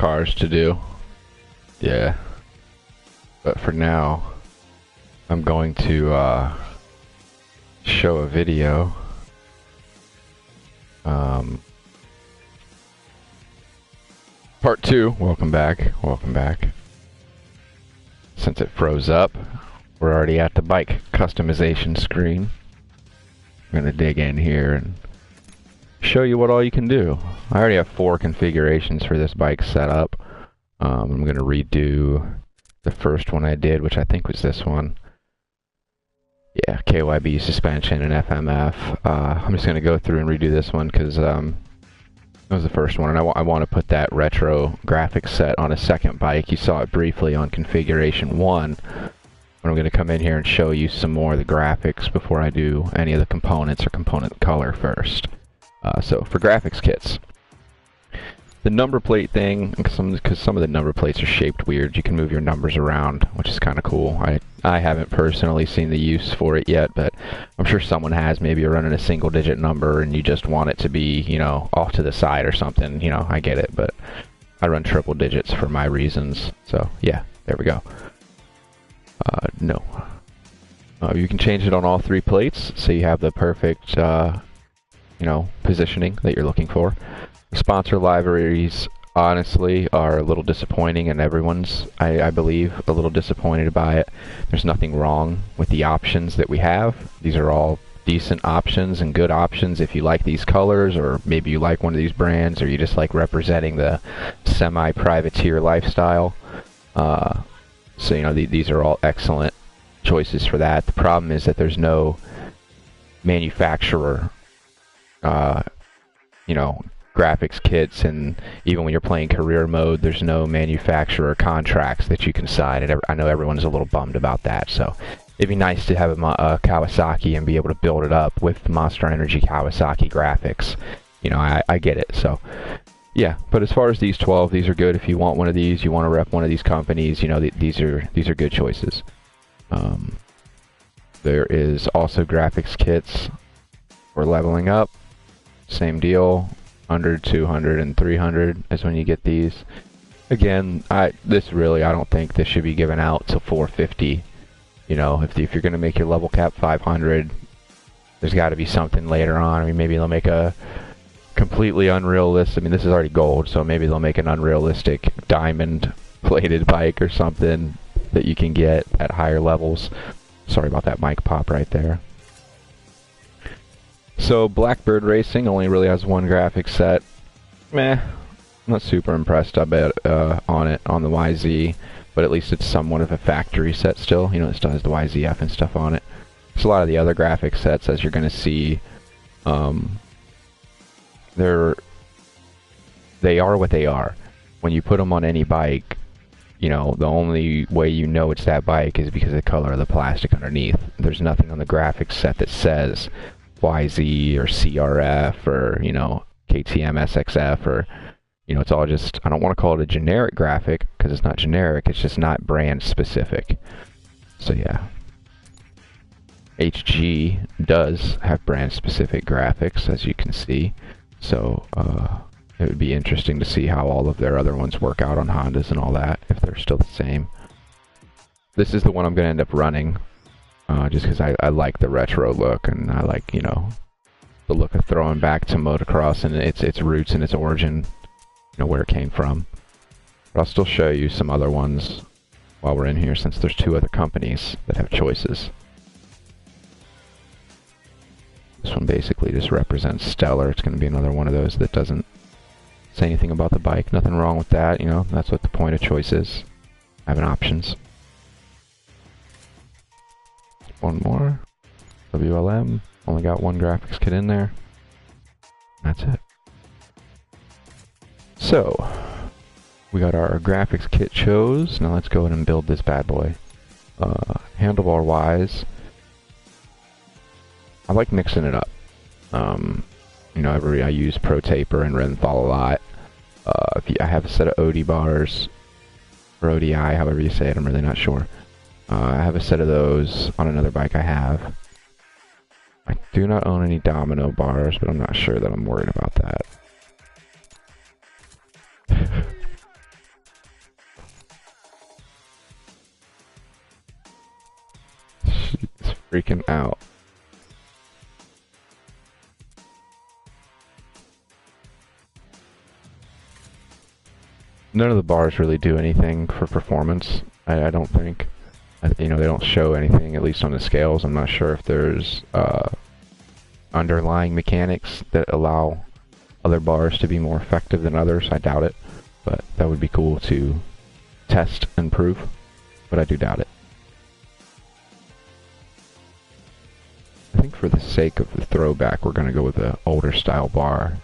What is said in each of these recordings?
cars to do. Yeah. But for now, I'm going to show a video. Part 2. Welcome back. Welcome back. Since it froze up, we're already at the bike customization screen. I'm going to dig in here and show you what all you can do. I already have 4 configurations for this bike set up. I'm going to redo the first one I did, which I think was this one. Yeah, KYB suspension and FMF. I'm just going to go through and redo this one because it was the first one, and I want to put that retro graphics set on a second bike. You saw it briefly on configuration 1. But I'm going to come in here and show you some more of the graphics before I do any of the components or component color first. So for graphics kits, the number plate thing, because some of the number plates are shaped weird, you can move your numbers around, which is kind of cool. I haven't personally seen the use for it yet, but I'm sure someone has. Maybe you're running a single digit number and you just want it to be, you know, off to the side or something. You know, I get it, but I run triple digits for my reasons. So yeah, there we go. No. You can change it on all 3 plates, so you have the perfect, you know, positioning that you're looking for. The sponsor libraries, honestly, are a little disappointing, and everyone's, I believe, a little disappointed by it. There's nothing wrong with the options that we have. These are all decent options and good options if you like these colors, or maybe you like one of these brands, or you just like representing the semi-privateer lifestyle. So, you know, these are all excellent choices for that. The problem is that there's no manufacturer, you know, graphics kits, and even when you're playing career mode, there's no manufacturer contracts that you can sign, and I know everyone's a little bummed about that. So it'd be nice to have a Kawasaki and be able to build it up with Monster Energy Kawasaki graphics. You know, I get it. So yeah, but as far as these 12, these are good. If you want one of these, you want to rep one of these companies, you know, these are good choices. There is also graphics kits for leveling up. Same deal, 100, 200, and 300 is when you get these. Again, I don't think this should be given out till 450. You know, if you're going to make your level cap 500, there's got to be something later on. I mean, maybe they'll make a completely unrealistic, I mean, this is already gold, so maybe they'll make an unrealistic diamond plated bike or something that you can get at higher levels. Sorry about that mic pop right there. So Blackbird Racing only really has 1 graphic set. Meh, I'm not super impressed, I bet, on it, on the YZ, but at least it's somewhat of a factory set still. You know, it still has the YZF and stuff on it. There's a lot of the other graphic sets, as you're going to see, they are what they are. When you put them on any bike, you know, the only way you know it's that bike is because of the color of the plastic underneath. There's nothing on the graphics set that says YZ or CRF or, you know, KTM SXF, or, you know, it's all just, I don't want to call it a generic graphic because it's not generic, it's just not brand specific. So yeah. HG does have brand specific graphics, as you can see. So it would be interesting to see how all of their other ones work out on Hondas and all that, if they're still the same. This is the one I'm going to end up running, just because I like the retro look, and I like, you know, the look of throwing back to motocross and its roots and its origin, you know, where it came from. But I'll still show you some other ones while we're in here, since there's 2 other companies that have choices. This one basically just represents Stellar. It's going to be another one of those that doesn't say anything about the bike. Nothing wrong with that, you know, that's what the point of choice is. Having options. One more. WLM. Only got 1 graphics kit in there. That's it. So, we got our graphics kit chose. Now let's go ahead and build this bad boy. Handlebar wise, I like mixing it up. You know, I use Pro Taper and Renthal a lot. I have a set of OD bars, or ODI, however you say it, I'm really not sure. I have a set of those on another bike I have. I do not own any domino bars, but I'm not sure that I'm worried about that. Freaking out. None of the bars really do anything for performance, I don't think. You know, they don't show anything, at least on the scales. I'm not sure if there's underlying mechanics that allow other bars to be more effective than others. I doubt it, but that would be cool to test and prove, but I do doubt it. I think for the sake of the throwback, we're going to go with the older style bar.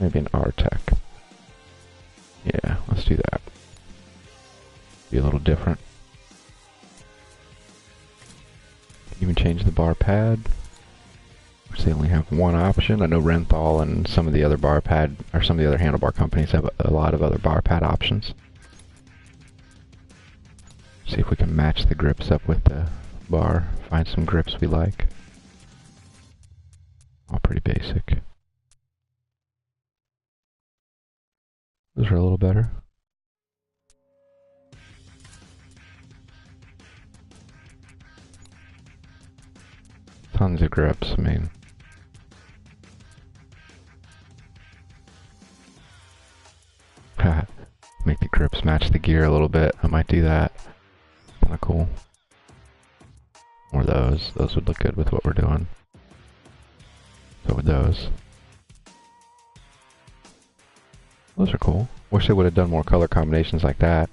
Maybe an R-Tech. Yeah, let's do that. Be a little different. Even change the bar pad, which they only have one option. I know Renthal and some of the other bar pad, or some of the other handlebar companies have a lot of other bar pad options. See if we can match the grips up with the bar. Find some grips we like. All pretty basic. Those are a little better. Tons of grips, I mean. Make the grips match the gear a little bit. I might do that. Kinda cool. Or those. Those would look good with what we're doing. So with those. Those are cool. Wish they would have done more color combinations like that.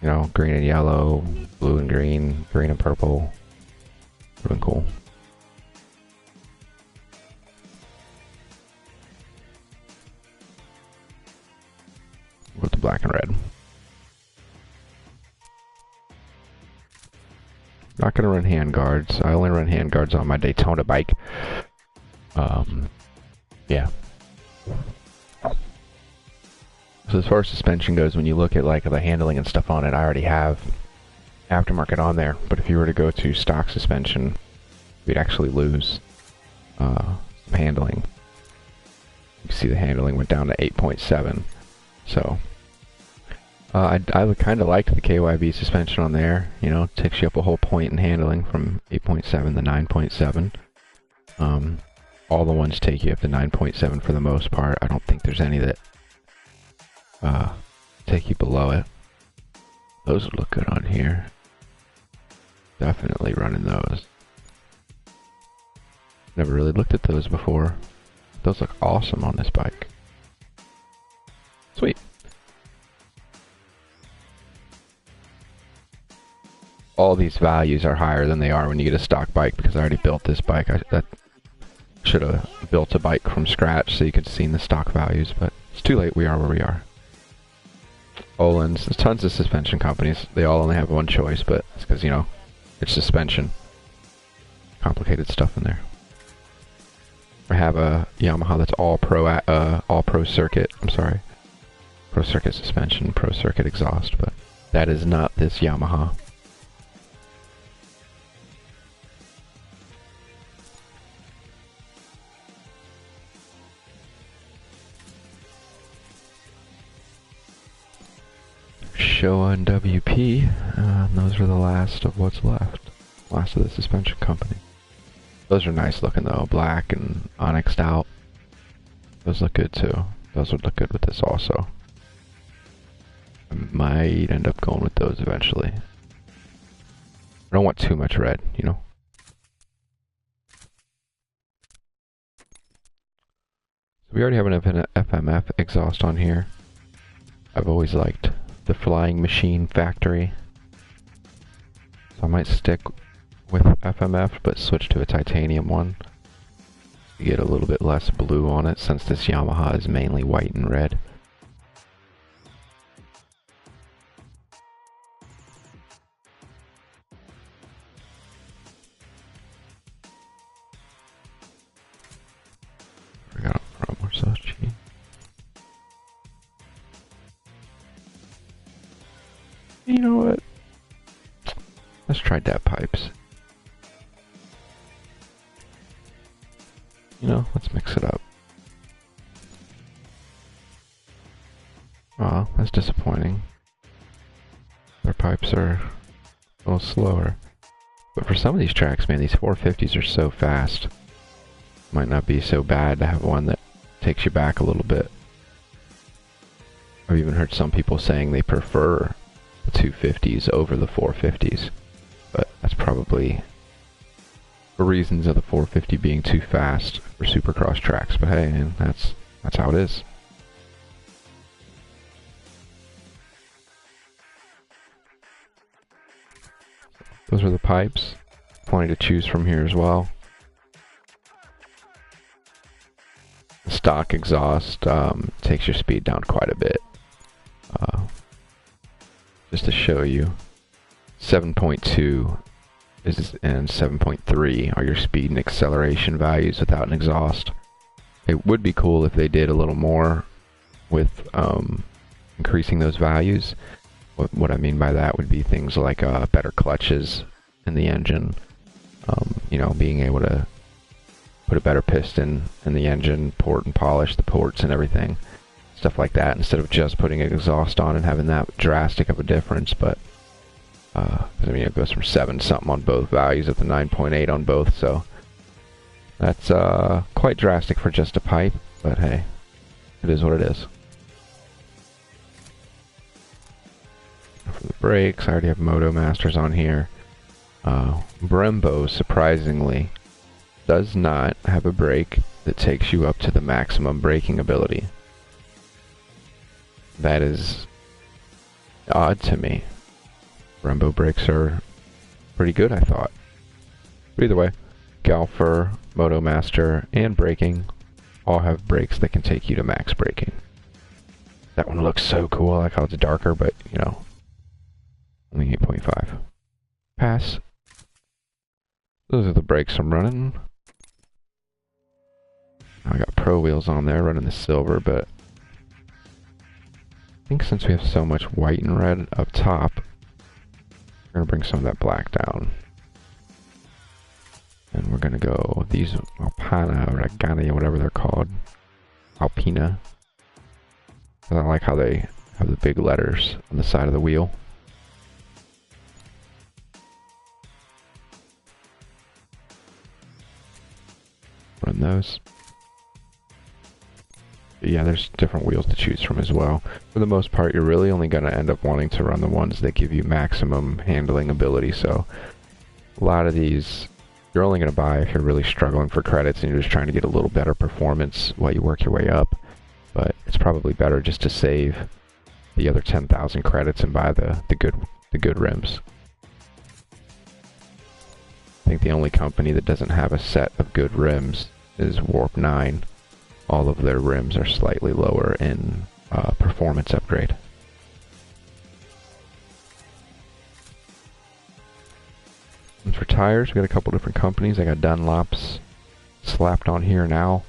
You know, green and yellow, blue and green, green and purple. Would have been cool. With the black and red. Not gonna run hand guards. I only run hand guards on my Daytona bike. Yeah. So as far as suspension goes, when you look at like the handling and stuff on it, I already have aftermarket on there. But if you were to go to stock suspension, we'd actually lose some handling. You can see the handling went down to 8.7. So I would kind of like the KYB suspension on there. You know, takes you up a whole point in handling from 8.7 to 9.7. All the ones take you up to 9.7 for the most part. I don't think there's any that take you below it. Those would look good on here. Definitely running those. Never really looked at those before. Those look awesome on this bike. Sweet. All these values are higher than they are when you get a stock bike because I already built this bike. That should have built a bike from scratch so you could see the stock values, but it's too late. We are where we are. Öhlins, there's tons of suspension companies. They all only have one choice, but it's because, you know, it's suspension. Complicated stuff in there. I have a Yamaha that's all pro circuit. I'm sorry, pro circuit suspension, pro circuit exhaust, but that is not this Yamaha. Showa and WP, and those are the last of what's left. Last of the suspension company. Those are nice looking though, black and onyxed out. Those look good too. Those would look good with this also. I might end up going with those eventually. I don't want too much red, you know? So we already have an FMF exhaust on here. I've always liked the Flying Machine Factory. So I might stick with FMF, but switch to a titanium one. You get a little bit less blue on it since this Yamaha is mainly white and red. Forgot from we're so cheap. You know what? Let's try DAP pipes. No, let's mix it up. Aw, that's disappointing. Their pipes are a little slower. But for some of these tracks, man, these 450s are so fast. Might not be so bad to have one that takes you back a little bit. I've even heard some people saying they prefer the 250s over the 450s. But that's probably for reasons of the 450 being too fast for Supercross tracks. But hey, man, that's how it is. Those are the pipes. Plenty to choose from here as well. The stock exhaust takes your speed down quite a bit. Just to show you, 7.2 and 7.3 are your speed and acceleration values without an exhaust. It would be cool if they did a little more with increasing those values. What I mean by that would be things like better clutches in the engine, you know, being able to put a better piston in the engine, port and polish the ports and everything, stuff like that, instead of just putting an exhaust on and having that drastic of a difference. But I mean, it goes from 7 something on both values up to 9.8 on both, so that's quite drastic for just a pipe, but hey, it is what it is. For the brakes, I already have Moto Masters on here. Brembo, surprisingly, does not have a brake that takes you up to the maximum braking ability. That is odd to me. Brembo brakes are pretty good, I thought. But either way, Galfer, Moto Master, and braking all have brakes that can take you to max braking. That one looks so cool. I like how it's darker, but you know, only 8.5. Pass. Those are the brakes I'm running. I got Pro wheels on there, running the silver, but I think since we have so much white and red up top, we're going to bring some of that black down. And we're going to go these Alpina or Agani, whatever they're called. Alpina. I like how they have the big letters on the side of the wheel. Run those. But yeah, there's different wheels to choose from as well. For the most part, you're really only going to end up wanting to run the ones that give you maximum handling ability. So a lot of these you're only going to buy if you're really struggling for credits and you're just trying to get a little better performance while you work your way up. But it's probably better just to save the other 10,000 credits and buy the good rims. I think the only company that doesn't have a set of good rims is Warp 9. All of their rims are slightly lower in performance upgrade. And for tires, we got a couple different companies. I got Dunlops slapped on here now.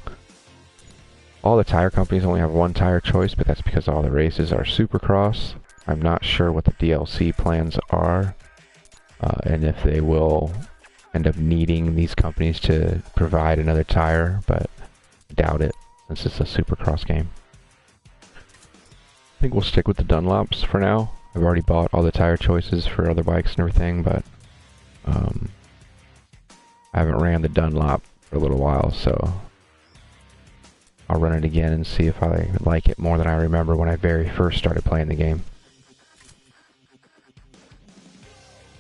All the tire companies only have one tire choice, but that's because all the races are Supercross. I'm not sure what the DLC plans are, and if they will end up needing these companies to provide another tire, but I doubt it since it's a Supercross game. I think we'll stick with the Dunlops for now. I've already bought all the tire choices for other bikes and everything, but I haven't ran the Dunlop for a little while, so I'll run it again and see if I like it more than I remember when I very first started playing the game.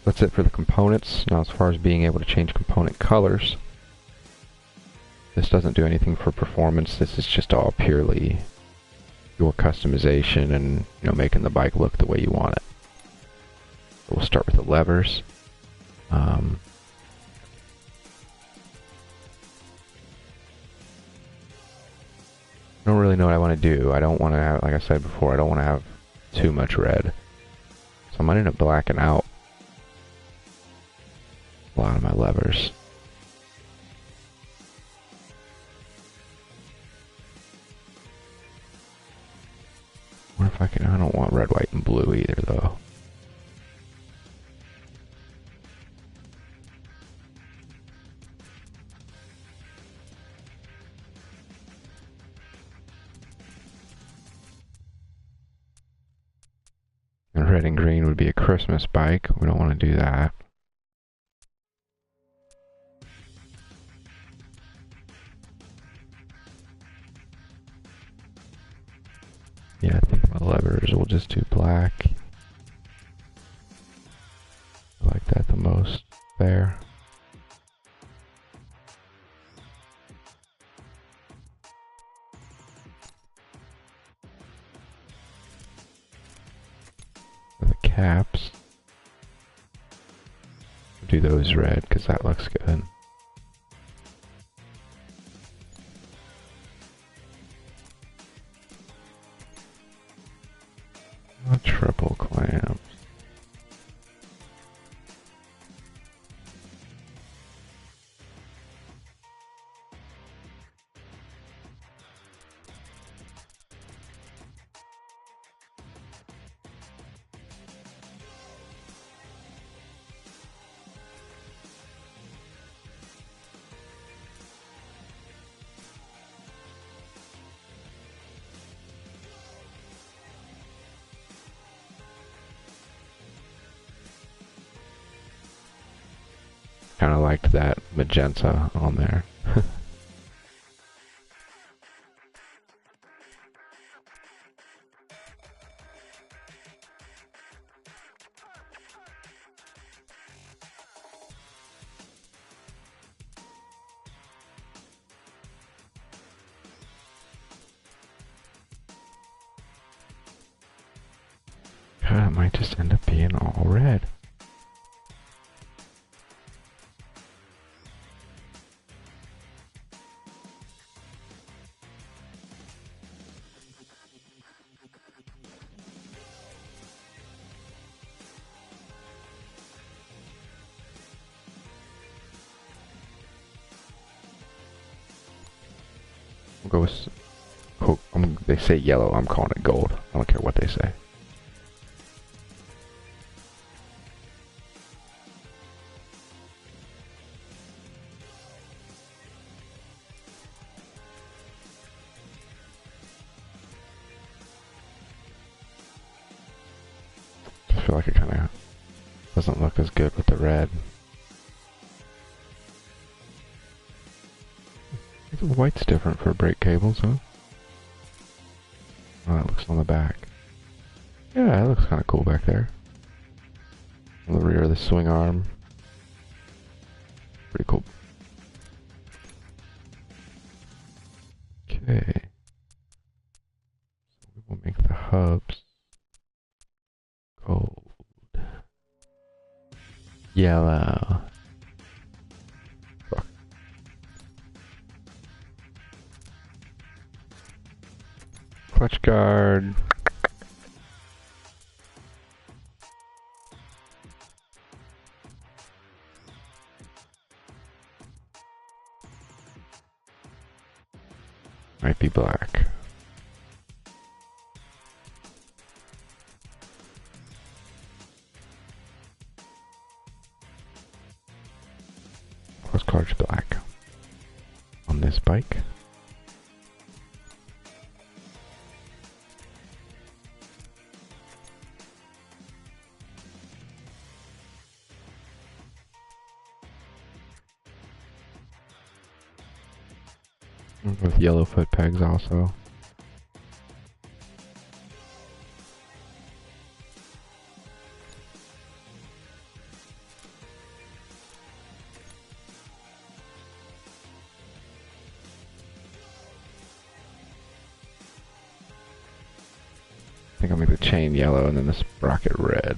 That's it for the components. Now, as far as being able to change component colors, this doesn't do anything for performance. This is just all purely your customization and, you know, making the bike look the way you want it. So we'll start with the levers. I don't really know what I want to do. I don't want to have, like I said before, I don't want to have too much red. So I might end up blacking out a lot of my levers. I wonder if I can, I don't want red, white, and blue either though. red and green would be a Christmas bike. We don't want to do that. Yeah, I think my levers will just do black. I like that the most there. For the caps, do those red because that looks good. Triple clamps. Kind of liked that magenta on there. God, it might just end up being all red. We'll go with, oh, they say yellow, I'm calling it gold. I don't care what they say. I feel like it kind of doesn't look as good with the red. The white's different for brake cables, huh? Oh, that looks on the back. Yeah, that looks kind of cool back there. On the rear of the swing arm. Pretty cool. Okay. So we will make the hubs gold. Yellow. Clutch guard. Might be black. Clutch guard's black on this bike. With yellow foot pegs also. I think I'll make the chain yellow and then the sprocket red.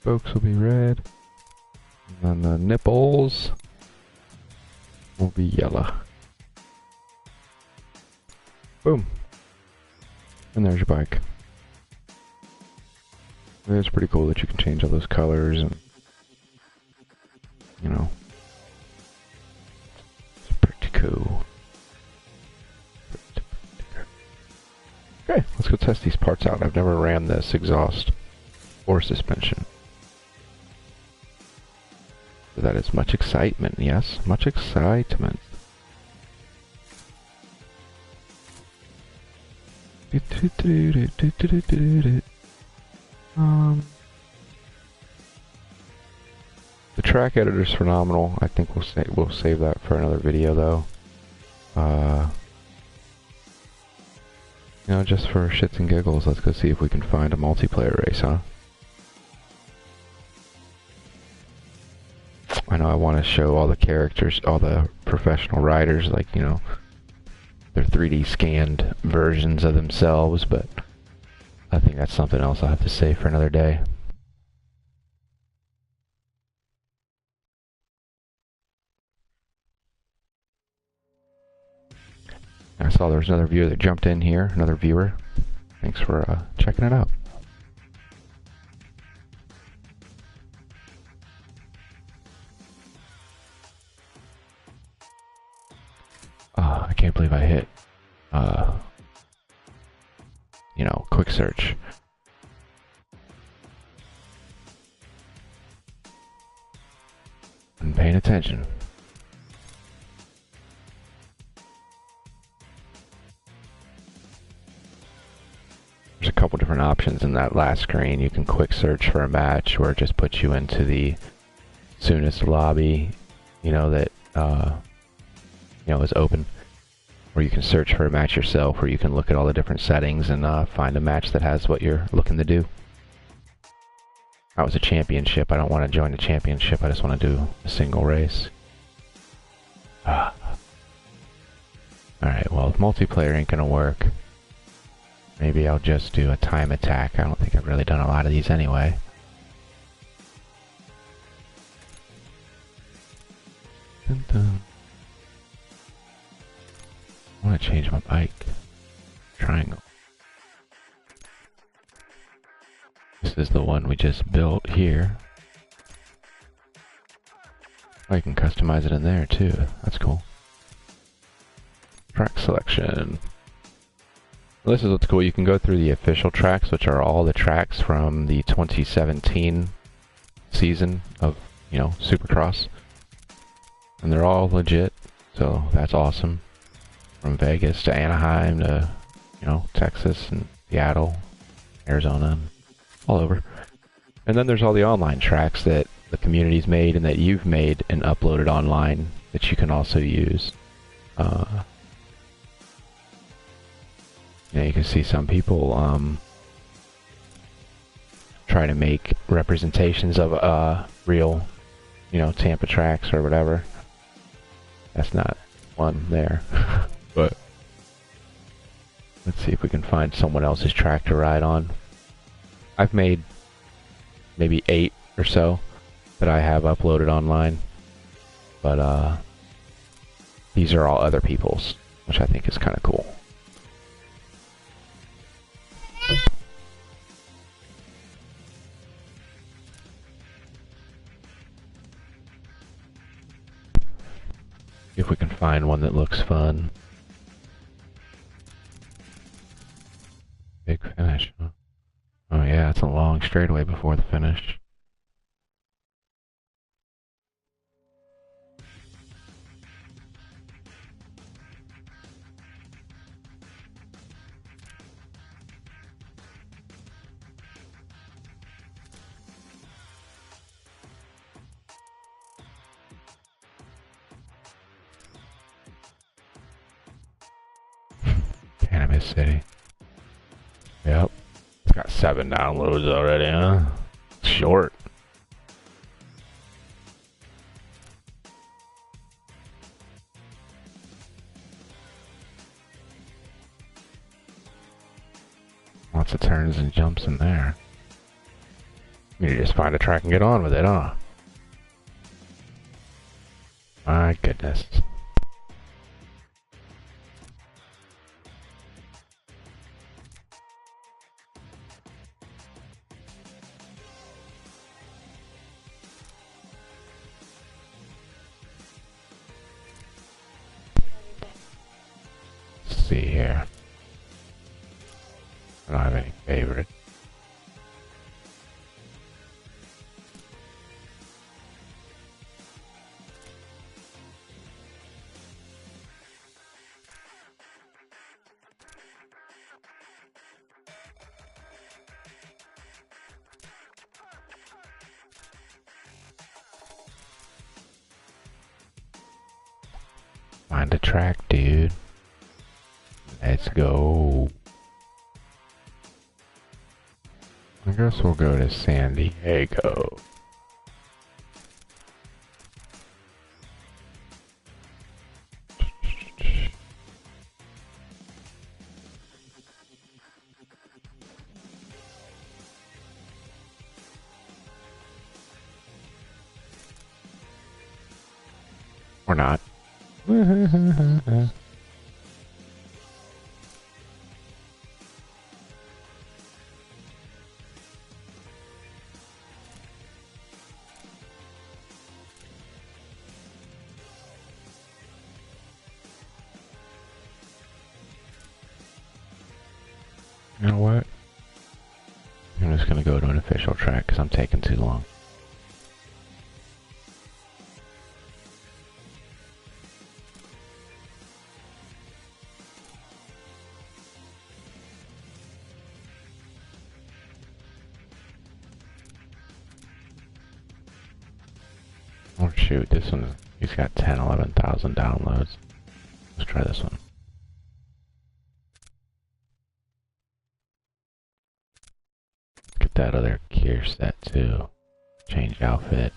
Spokes will be red, and then the nipples will be yellow. Boom. And there's your bike. It's pretty cool that you can change all those colors and, you know, it's pretty cool. go test these parts out. I've never ran this exhaust or suspension. So that is much excitement, yes, much excitement. The track editor's phenomenal. I think we'll save that for another video though. You know, just for shits and giggles, let's go see if we can find a multiplayer race, huh? I know I want to show all the characters, all the professional riders, like, you know, their 3D scanned versions of themselves, but I think that's something else I'll have to save for another day. I saw there was another viewer that jumped in here, another viewer. Thanks for checking it out. I can't believe I hit, you know, quick search. I'm paying attention. There's a couple different options in that last screen. You can quick search for a match, or it just puts you into the soonest lobby, you know, that you know, is open. Or you can search for a match yourself, where you can look at all the different settings and find a match that has what you're looking to do. That was a championship. I don't want to join a championship. I just want to do a single race. Alright, well, if multiplayer ain't gonna work, maybe I'll just do a time attack. I don't think I've really done a lot of these anyway. Dun -dun. I want to change my bike. Triangle. This is the one we just built here. Oh, you can customize it in there too. That's cool. Track selection. Well, this is what's cool. You can go through the official tracks, which are all the tracks from the 2017 season of, you know, Supercross. And they're all legit, so that's awesome. From Vegas to Anaheim to, you know, Texas and Seattle, Arizona, and all over. And then there's all the online tracks that the community's made and that you've made and uploaded online that you can also use. You know, you can see some people try to make representations of real, you know, Tampa tracks or whatever. That's not one there. But let's see if we can find someone else's track to ride on. I've made maybe 8 or so that I have uploaded online, but these are all other people's, which I think is kind of cool. If we can find one that looks fun. Big finish, huh? Oh yeah, it's a long straightaway before the finish. Cannabis City. Yep. It's got 7 downloads already, huh? Short. Lots of turns and jumps in there. You just find a track and get on with it, huh? My goodness. See here. I don't have any favorites. Find a track, dude. Let's go. I guess we'll go to San Diego. Or not. You know what? I'm just gonna go to an official track because I'm taking too long. Oh shoot, this one, he's got 10, 11,000 downloads. Let's try this one. Get that other gear set too. Change outfit.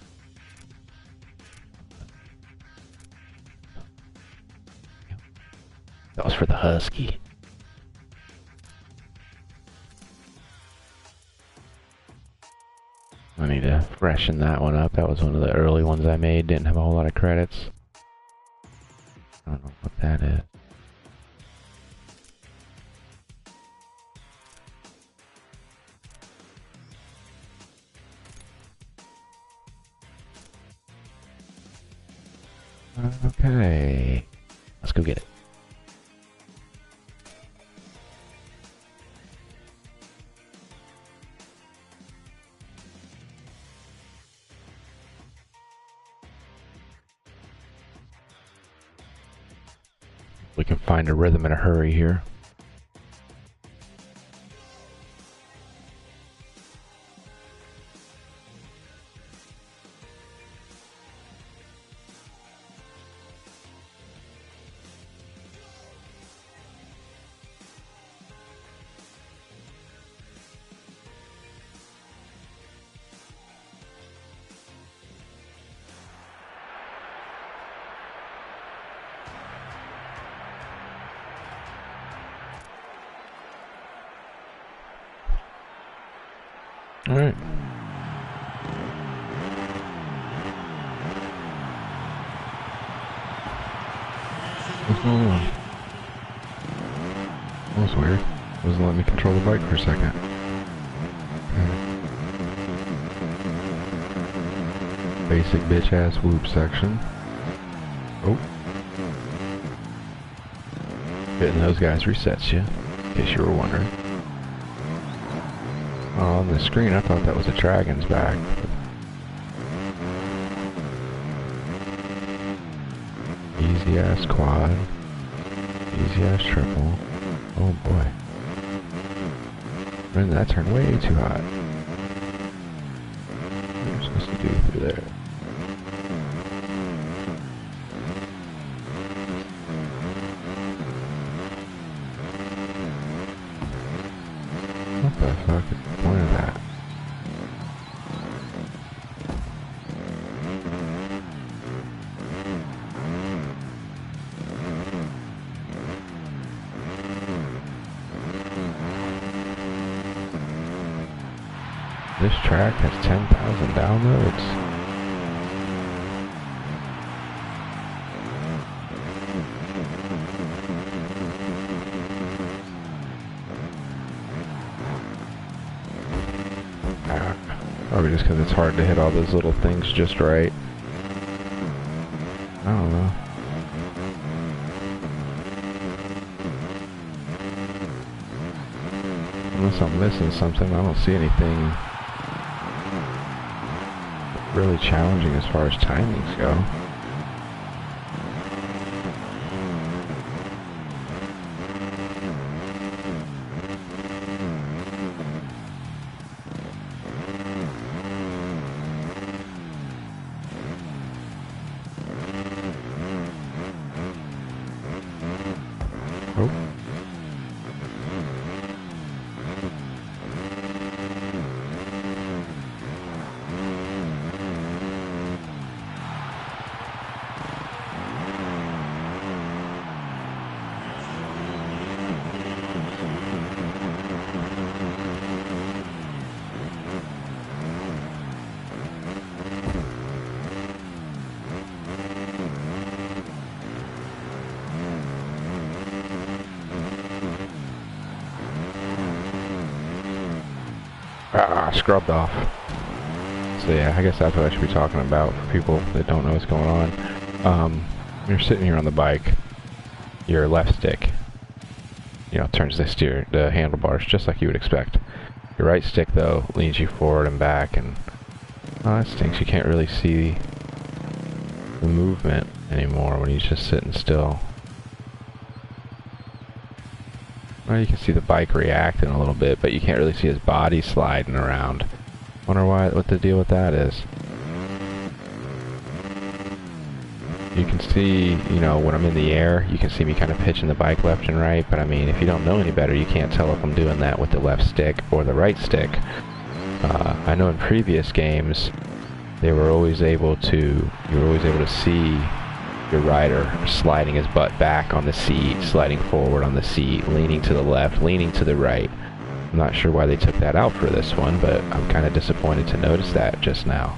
That was for the Husky. I need to freshen that one up. That was one of the early ones I made. Didn't have a whole lot of credits. I don't know what that is. Okay. Let's go get it. We can find a rhythm in a hurry here. All right. What's going on? That was weird. It wasn't letting me control the bike for a second. Okay. Basic bitch ass whoop section. Oh. Hitting those guys resets you, in case you were wondering. Oh, on the screen I thought that was a dragon's back. Easy ass quad. Easy ass triple. Oh boy. Man, that turned way too hot. What am I supposed to do through there? What the fuck is the point of that? This track has 10,000 downloads. Probably just because it's hard to hit all those little things just right. I don't know. Unless I'm missing something, I don't see anything really challenging as far as timings go. Oh. Scrubbed off. So yeah, I guess that's what I should be talking about for people that don't know what's going on. When you're sitting here on the bike, your left stick, turns the handlebars just like you would expect. Your right stick, though, leans you forward and back, and that stinks. You can't really see the movement anymore when he's just sitting still. Well, you can see the bike reacting a little bit, but you can't really see his body sliding around. Wonder what the deal with that is. You can see, when I'm in the air, you can see me kind of pitching the bike left and right, but I mean, if you don't know any better, you can't tell if I'm doing that with the left stick or the right stick. I know in previous games, you were always able to see your rider sliding his butt back on the seat, sliding forward on the seat, leaning to the left, leaning to the right. I'm not sure why they took that out for this one, but I'm kind of disappointed to notice that just now.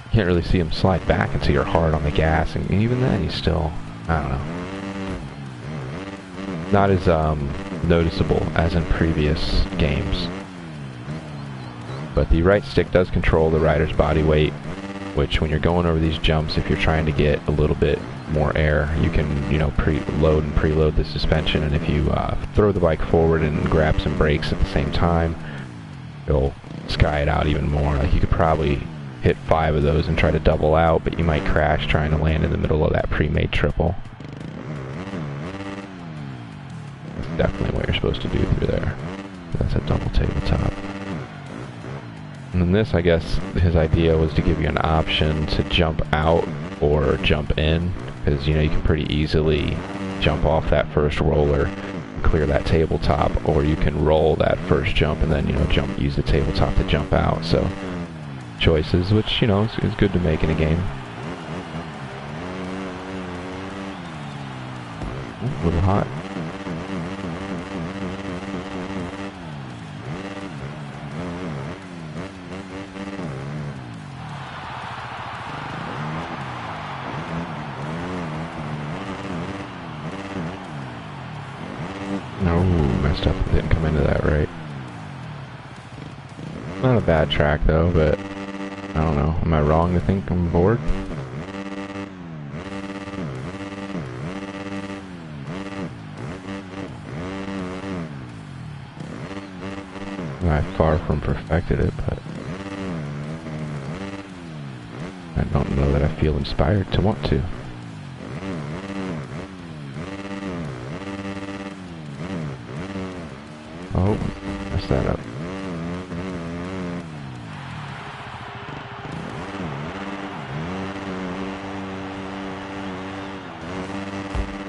You can't really see him slide back until you're hard on the gas, and even then he's still, I don't know, not as noticeable as in previous games. But the right stick does control the rider's body weight, which when you're going over these jumps, if you're trying to get a little bit more air, you can, load and preload the suspension, and if you throw the bike forward and grab some brakes at the same time, it'll sky it out even more. Like, you could probably hit 5 of those and try to double out, but you might crash trying to land in the middle of that pre-made triple. That's definitely what you're supposed to do through there. That's a double tabletop. And then this, I guess, his idea was to give you an option to jump out or jump in, because, you can pretty easily jump off that first roller and clear that tabletop, or you can roll that first jump and then, use the tabletop to jump out. So, choices, which, is good to make in a game. Ooh, a little hot. No, messed up. Didn't come into that right. Not a bad track though, but I don't know. Am I wrong to think I'm bored? I far from perfected it, but I don't know that I feel inspired to want to. Oh, messed that up.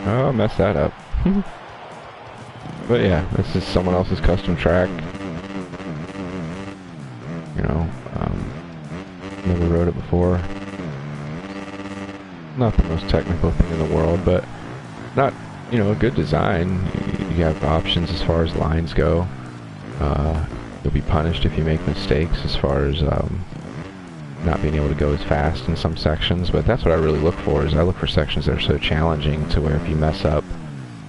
Oh, I messed that up. But yeah, this is someone else's custom track. Never rode it before. Not the most technical thing in the world, but not, a good design. You have options as far as lines go. You'll be punished if you make mistakes as far as not being able to go as fast in some sections, but that's what I really look for. Is I look for sections that are so challenging to where if you mess up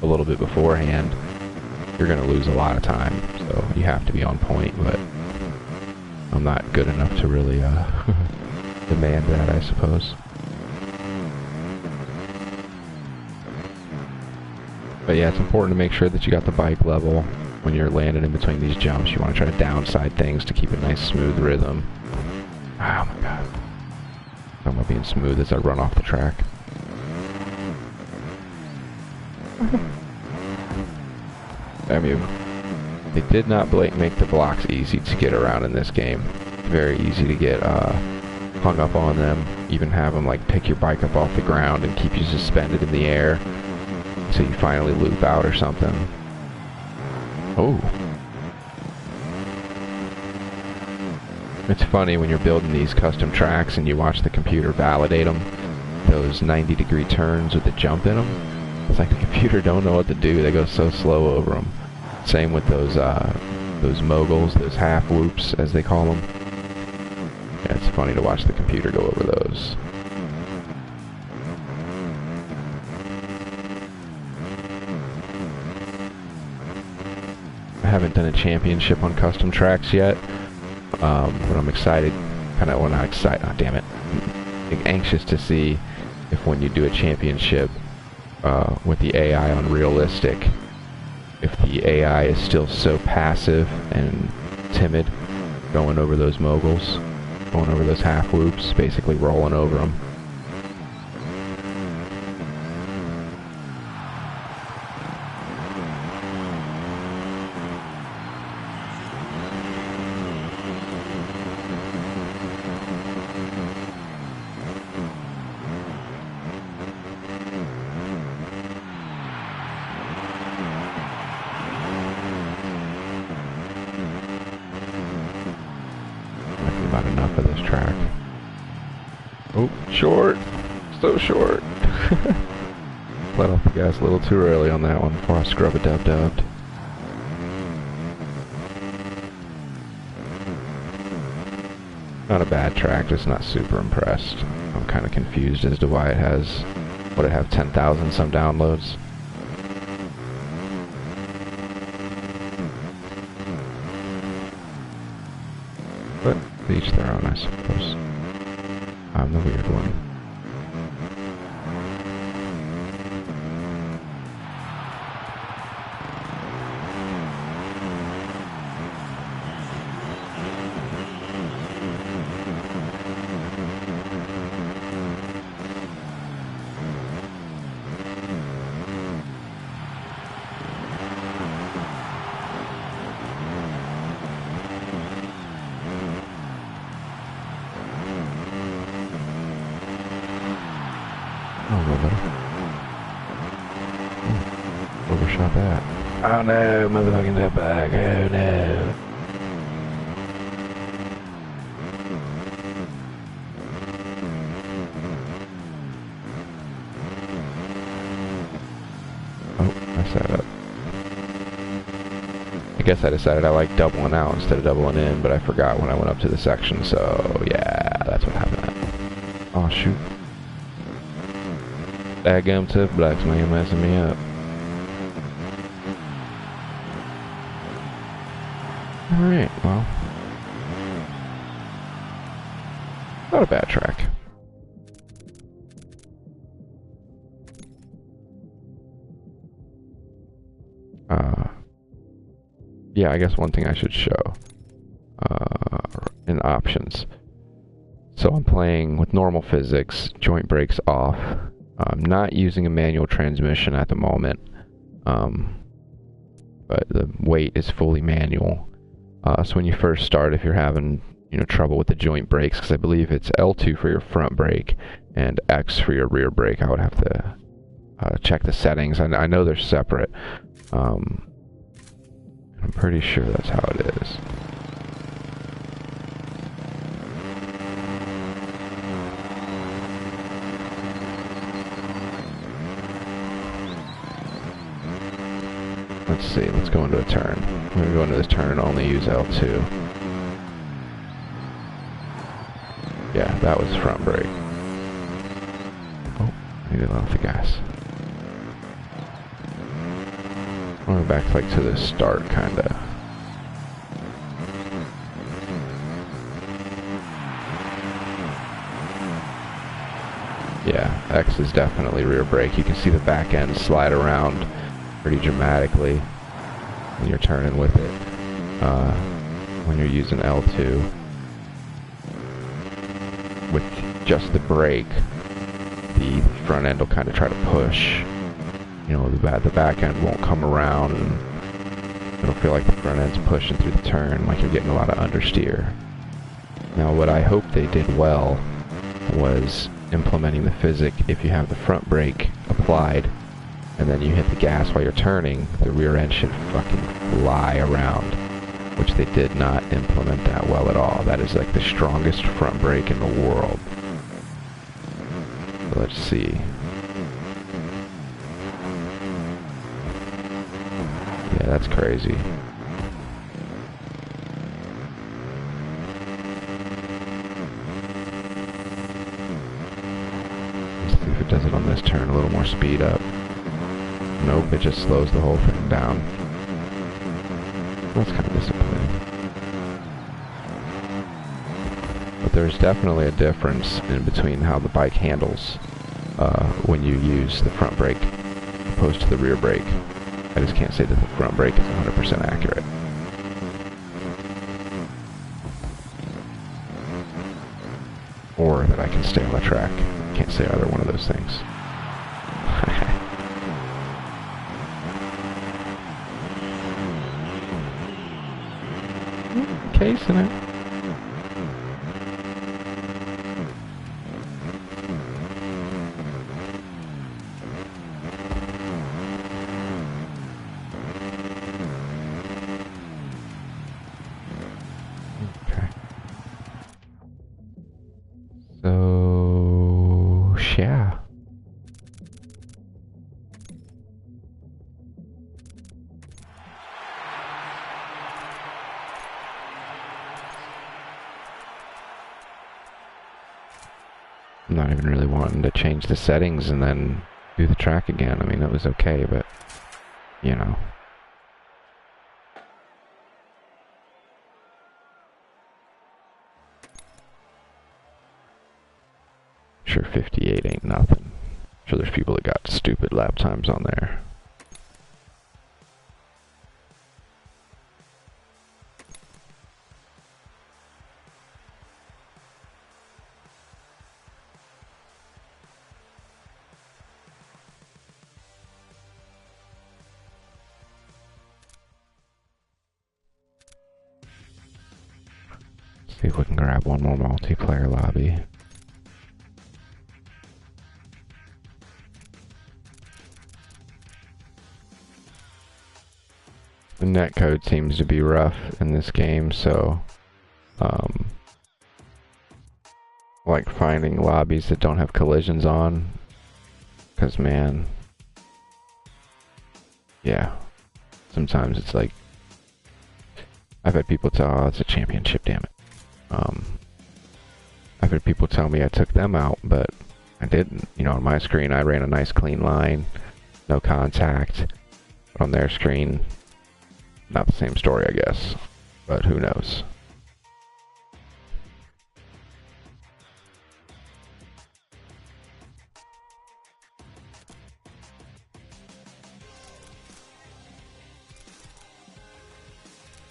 a little bit beforehand, you're going to lose a lot of time. So you have to be on point, but I'm not good enough to really demand that, I suppose. But yeah, it's important to make sure that you got the bike level. when you're landing in between these jumps. You want to try to downside things to keep a nice smooth rhythm. Oh my god. I'm about being smooth as I run off the track. I mean, they did not make the blocks easy to get around in this game. Very easy to get hung up on them. Even have them like pick your bike up off the ground and keep you suspended in the air so you finally loop out or something. Oh. It's funny when you're building these custom tracks and you watch the computer validate them. Those 90-degree turns with the jump in them. It's like the computer don't know what to do. They go so slow over them. Same with those moguls, those half whoops as they call them. Yeah, it's funny to watch the computer go over those. I haven't done a championship on custom tracks yet, but I'm excited. Well, not excited. Oh, damn it! I'm anxious to see if when you do a championship with the AI on realistic, if the AI is still so passive and timid, going over those moguls, going over those half whoops, basically rolling over them. About enough of this track. Oh, short. So short. Let off the gas a little too early on that one before I scrub a dub-dubbed. Not a bad track, just not super impressed. I'm kind of confused as to why it has, would it have 10,000 some downloads? But each their own, I suppose. I'm the weird one. Oh, overshot that. Oh no, motherfucking that back. Oh no. Oh, I set up. I guess I decided I like doubling out instead of doubling in, but I forgot when I went up to the section, so yeah, that's what happened. Oh shoot. Daggum tough blacks, man, messing me up. Alright, well. Not a bad track. Yeah, I guess one thing I should show. In options. So I'm playing with normal physics, joint brakes off. I'm not using a manual transmission at the moment, but the weight is fully manual. So when you first start, if you're having trouble with the joint brakes, because I believe it's L2 for your front brake and X for your rear brake, I would have to check the settings. I know they're separate. I'm pretty sure that's how it is. Let's see, let's go into a turn. I'm going to go into this turn and only use L2. Yeah, that was front brake. Oh, I need to let off the gas. We're back to the start, kinda. Yeah, X is definitely rear brake. You can see the back end slide around pretty dramatically. when you're turning with it. When you're using L2. With just the brake, the front end will kind of try to push. You know, the back end won't come around, and it'll feel like the front end's pushing through the turn, like you're getting a lot of understeer. Now, what I hope they did well was implementing the physic. If you have the front brake applied, and then you hit the gas while you're turning, the rear end should fucking fly around, which they did not implement that well at all. That is like the strongest front brake in the world. So let's see. Yeah, that's crazy. Let's see if it does it on this turn. A little more speed up. Nope, it just slows the whole thing down. That's kind of disappointing. But there's definitely a difference in between how the bike handles when you use the front brake opposed to the rear brake. I just can't say that the front brake is 100% accurate. Or that I can stay on the track. Can't say either one of those things. Casing it. Okay. So, yeah. I'm not even really wanting to change the settings and then do the track again. I mean, it was okay, but, you know. Sure, 58 ain't nothing. Sure, there's people that got stupid lap times on there. See if we can grab one more multiplayer lobby. The netcode seems to be rough in this game, so like finding lobbies that don't have collisions on, because man, yeah, sometimes it's like, I've had people tell, oh, it's a championship, damn it. I've had people tell me I took them out, but I didn't. You know, on my screen I ran a nice clean line, no contact. But on their screen, not the same story, I guess. But who knows?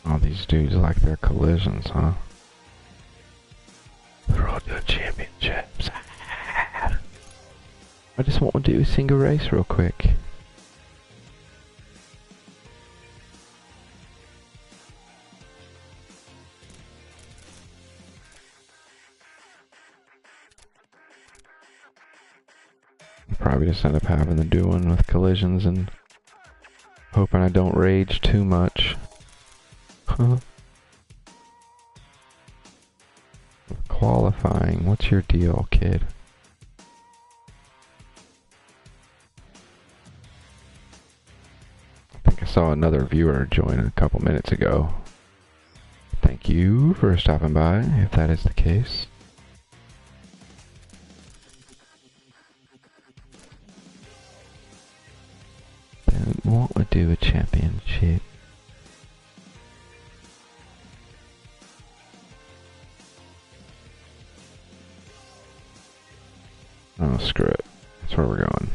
All these dudes like their collisions, huh? They're all doing championships. I just want to do a single race real quick. Probably just end up having to do one with collisions and hoping I don't rage too much. Huh? Qualifying, what's your deal, kid? I think I saw another viewer join a couple minutes ago. Thank you for stopping by, if that is the case. Don't want to do a championship. Oh, screw it. That's where we're going.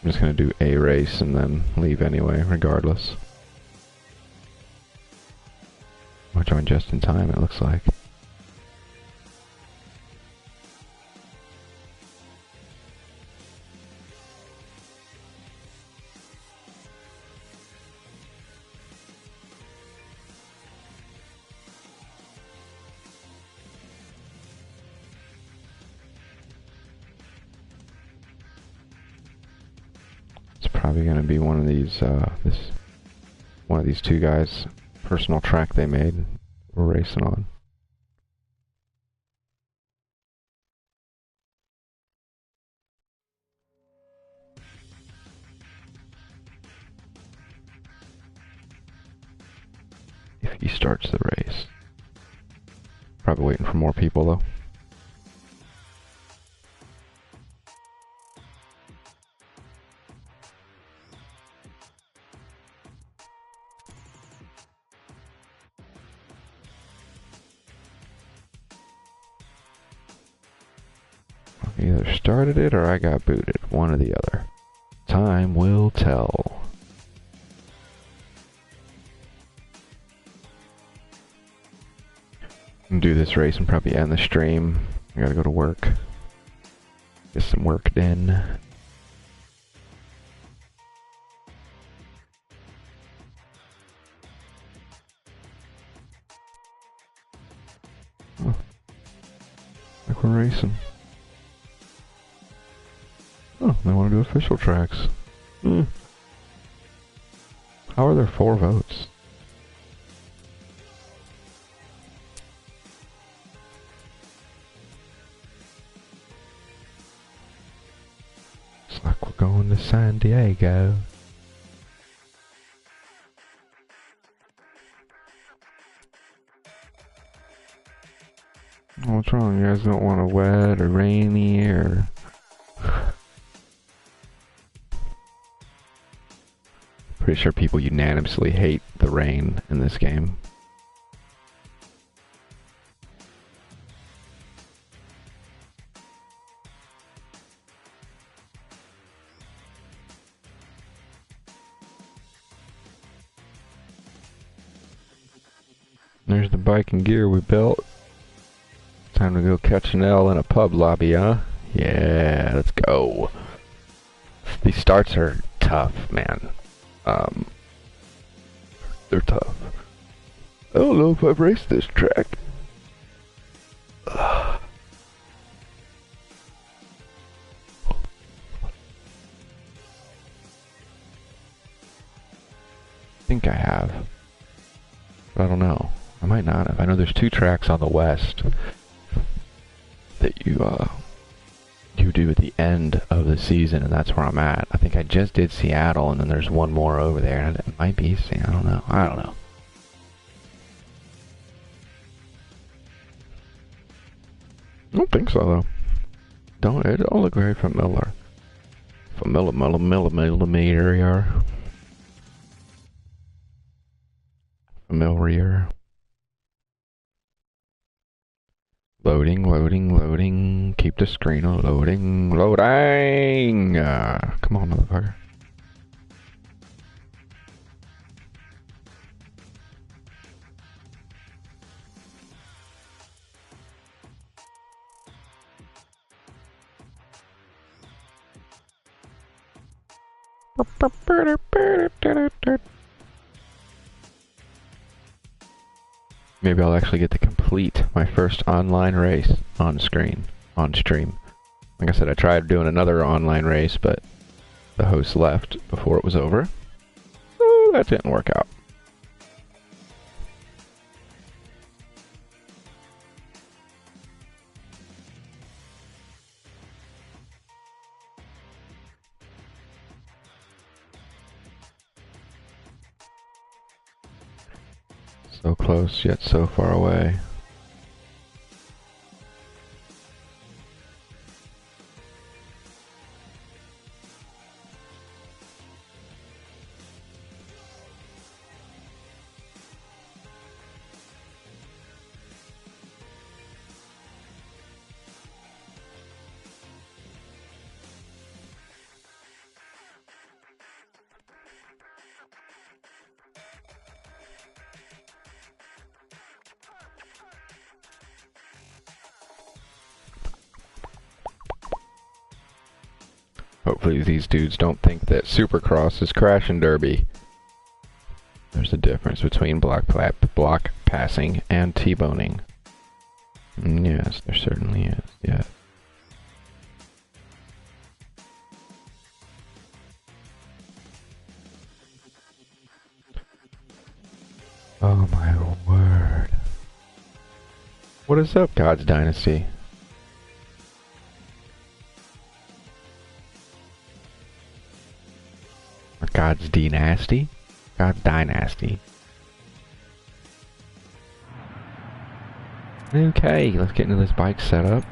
I'm just gonna do a race and then leave anyway, regardless. I'll join just in time, it looks like. It's probably gonna be one of these, one of these two guys' personal track they made. We're racing on. If he starts the race. Probably waiting for more people though. Either started it or I got booted. One or the other. Time will tell. Do this race and probably end the stream. I gotta go to work. Get some work done. Oh. Like we're racing. Oh, they want to do official tracks. Hmm. How are there 4 votes? It's like we're going to San Diego. What's wrong? You guys don't want a wet or rainy or... Pretty sure people unanimously hate the rain in this game. There's the bike and gear we built. Time to go catch an L in a pub lobby, huh? Yeah, let's go. These starts are tough, man. They're tough. I don't know if I've raced this track. I think I have. But I don't know. I might not have. I know there's 2 tracks on the west that you do at the end of the season, and that's where I'm at. I think I just did Seattle, and then there's one more over there, and it might be I don't know. I don't know. I don't think so though. It don't look very familiar. Familiar. Loading. Keep the screen on loading. Come on, motherfucker. Maybe I'll actually get to complete my first online race on stream. Like I said, I tried doing another online race, but the host left before it was over. So that didn't work out. So close, yet so far away. Hopefully these dudes don't think that Supercross is crash and derby. There's a difference between block passing and T-boning. Yes, there certainly is, yes. Oh my word. What is up, God's Dynasty? Or God's Dynasty? God's Dynasty. Okay, let's get into this bike setup.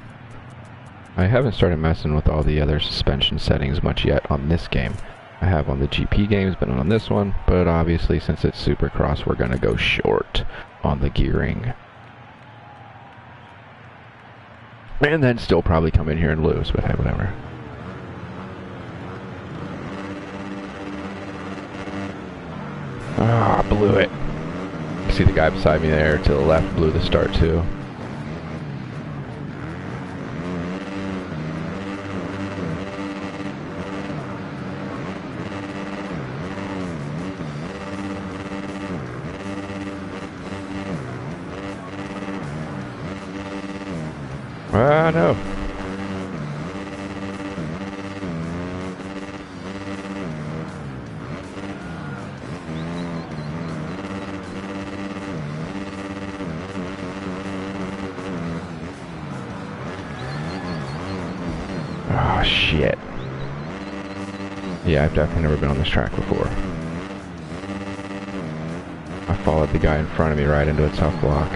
I haven't started messing with all the other suspension settings much yet on this game. I have on the GP games, but not on this one. But obviously, since it's Supercross, we're gonna go short on the gearing. And then still probably come in here and lose, but hey, whatever. Ah, blew it. You see the guy beside me there to the left blew the start too. Ah, no. Oh, shit. Yeah, I've definitely never been on this track before. I followed the guy in front of me right into a tough block.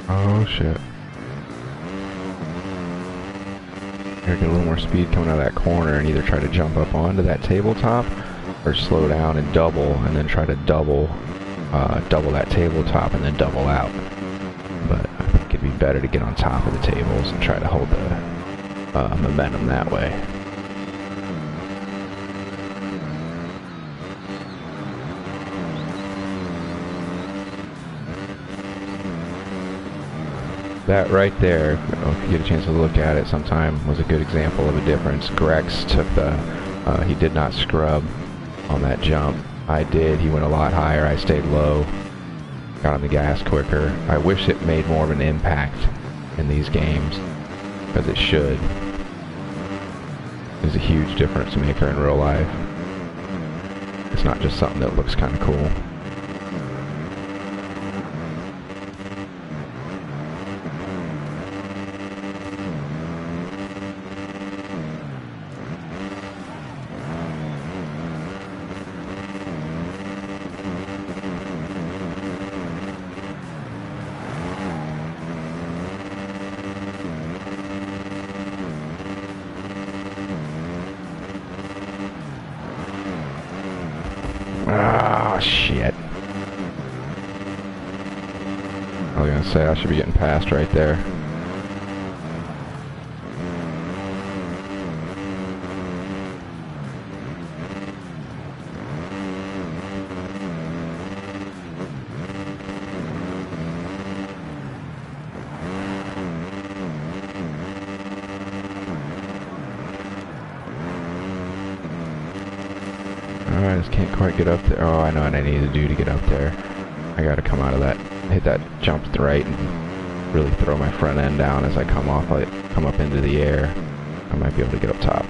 Oh shit. Gotta get a little more speed coming out of that corner and either try to jump up onto that tabletop or slow down and double and then try to double that tabletop and then double out. But I think it'd be better to get on top of the tables and try to hold the momentum that way. That right there, if you get a chance to look at it sometime, was a good example of a difference. Grex took he did not scrub on that jump. I did. He went a lot higher. I stayed low. Got on the gas quicker. I wish it made more of an impact in these games, because it should. It's a huge difference maker in real life. It's not just something that looks kind of cool. Ah, shit. I was gonna say, I should be getting past right there. I just can't quite get up there. Oh, I know what I need to do to get up there. I gotta come out of that, hit that jump to the right and really throw my front end down as I come off, come up into the air. I might be able to get up top.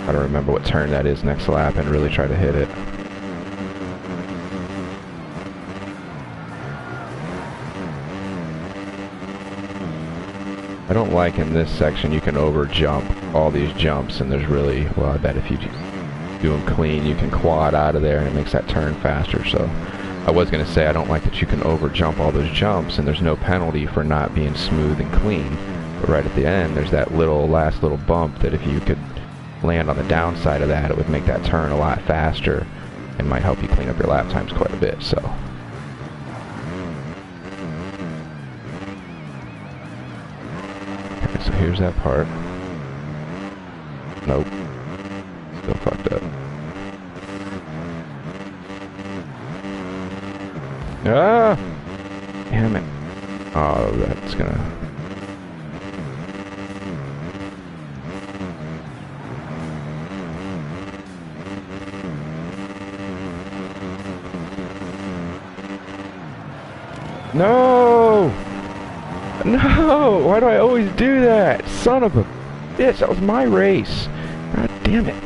Gotta remember what turn that is next lap and really try to hit it. I don't like in this section you can over jump all these jumps, and there's really, well, I bet if you do them clean you can quad out of there and it makes that turn faster. So I was going to say I don't like that you can over jump all those jumps and there's no penalty for not being smooth and clean, But right at the end, there's that last little bump that if you could land on the downside of that, it would make that turn a lot faster and might help you clean up your lap times quite a bit, so. Okay, so here's that part. Nope. Still fucked up. Ah! Damn it. Oh, that's gonna... No! No! Why do I always do that? Son of a bitch, that was my race. God damn it.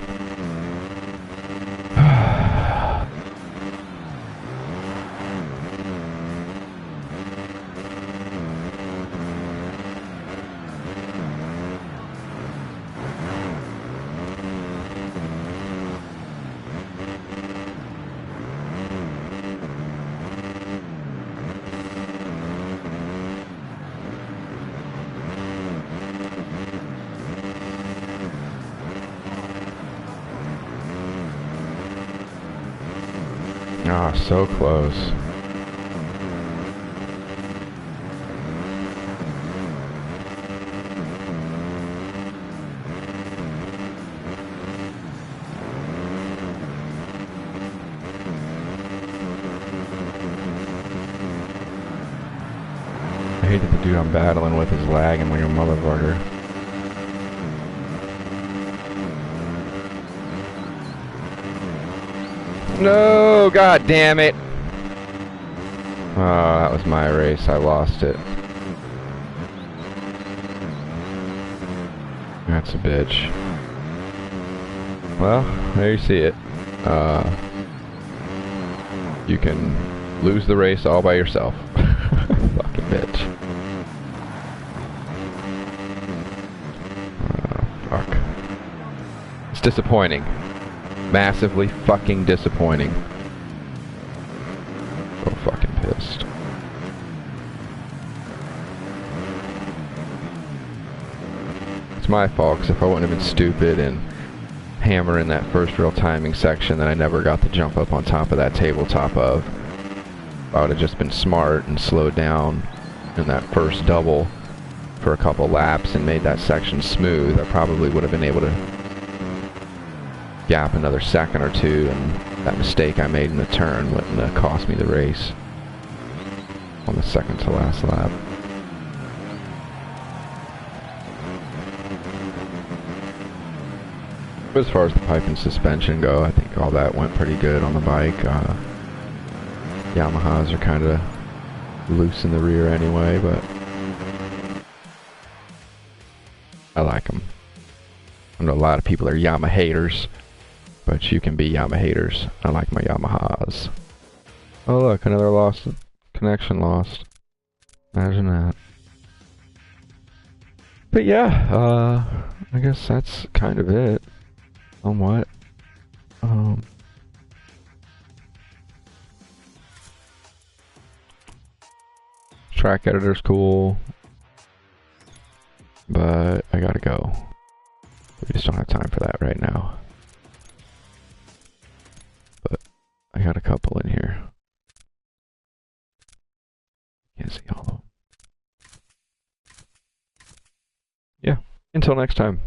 Ah, so close. I hate that the dude I'm battling with is lagging like a motherfucker. No, god damn it. Oh, that was my race. I lost it. That's a bitch. Well, there you see it. You can lose the race all by yourself. Fucking bitch. Fuck. It's disappointing. Massively fucking disappointing. So fucking pissed. It's my fault, because if I wouldn't have been stupid and hammering that first real timing section that I never got to jump up on top of that tabletop of, I would have just been smart and slowed down in that first double for a couple laps and made that section smooth. I probably would have been able to gap another second or two, and that mistake I made in the turn wouldn't have cost me the race on the second to last lap. But as far as the pipe and suspension go, I think all that went pretty good on the bike. Yamahas are kind of loose in the rear anyway, but I like them. I know a lot of people are Yamaha haters, but you can be Yamaha haters. I like my Yamahas. Oh look, another lost connection lost. Imagine that. But yeah, I guess that's kind of it. Somewhat. Track editor's cool, but I gotta go. We just don't have time for that right now. But I got a couple in here. Can't see all of them. Yeah, until next time.